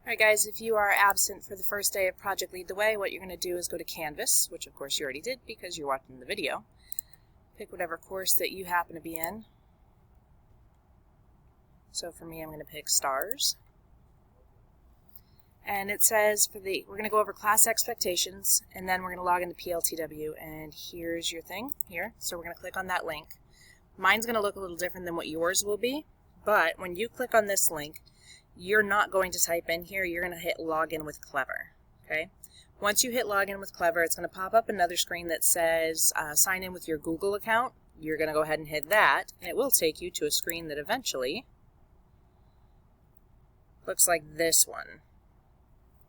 Alright guys, if you are absent for the first day of Project Lead the Way, what you're going to do is go to Canvas, which of course you already did because you're watching the video. Pick whatever course that you happen to be in. So for me, I'm going to pick Stars. And it says we're going to go over class expectations, and then we're going to log into PLTW, and here's your thing here. So we're going to click on that link. Mine's going to look a little different than what yours will be, but when you click on this link, you're not going to type in here, you're going to hit Login with Clever, okay? Once you hit Login with Clever, it's going to pop up another screen that says sign in with your Google account. You're going to go ahead and hit that, and it will take you to a screen that eventually looks like this one.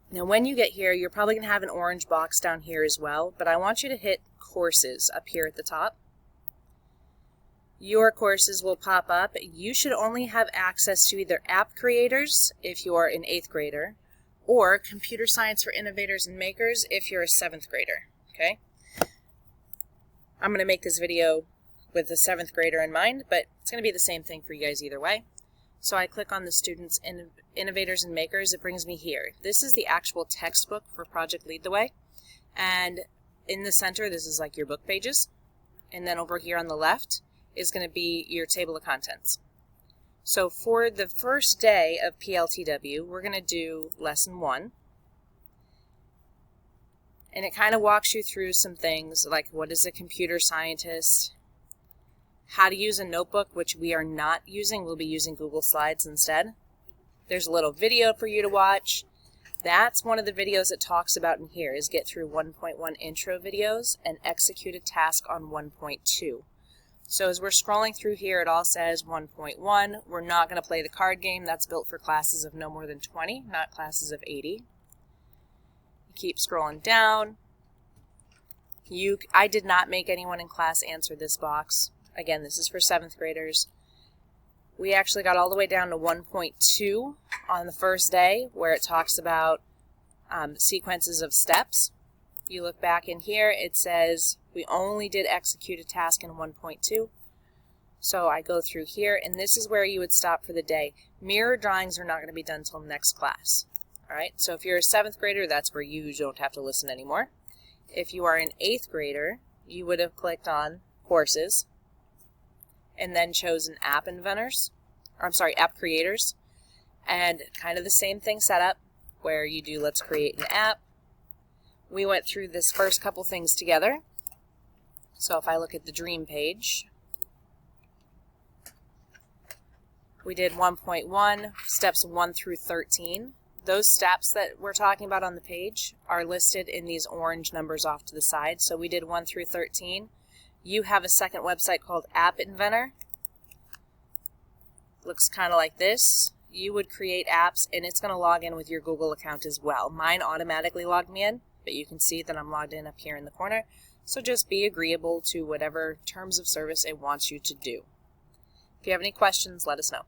Now when you get here, you're probably going to have an orange box down here as well, but I want you to hit Courses up here at the top. Your courses will pop up. You should only have access to either App Creators if you're an 8th grader, or Computer Science for Innovators and Makers if you're a 7th grader, okay? I'm going to make this video with a 7th grader in mind, but it's going to be the same thing for you guys either way. So I click on the Students, Innovators and Makers. It brings me here. This is the actual textbook for Project Lead the Way, and in the center, this is like your book pages, and then over here on the left is going to be your table of contents. So for the first day of PLTW, we're going to do lesson 1. And it kind of walks you through some things like what is a computer scientist, how to use a notebook, which we are not using. We'll be using Google Slides instead. There's a little video for you to watch. That's one of the videos it talks about in here, is get through 1.1 intro videos and execute a task on 1.2. So as we're scrolling through here, it all says 1.1. We're not going to play the card game. That's built for classes of no more than 20, not classes of 80. You keep scrolling down. I did not make anyone in class answer this box. Again, this is for 7th graders. We actually got all the way down to 1.2 on the first day, where it talks about sequences of steps. You look back in here, it says we only did execute a task in 1.2. So I go through here, and this is where you would stop for the day. Mirror drawings are not going to be done until next class. Alright, so if you're a 7th grader, that's where you don't have to listen anymore. If you are an 8th grader, you would have clicked on Courses, and then chosen App Creators. And kind of the same thing setup, where you do let's create an app. We went through this first couple things together. So if I look at the dream page, we did 1.1, steps 1 through 13. Those steps that we're talking about on the page are listed in these orange numbers off to the side. So we did 1 through 13. You have a second website called App Inventor. Looks kind of like this. You would create apps, and it's going to log in with your Google account as well. Mine automatically logged me in, but you can see that I'm logged in up here in the corner. So just be agreeable to whatever terms of service it wants you to do. If you have any questions, let us know.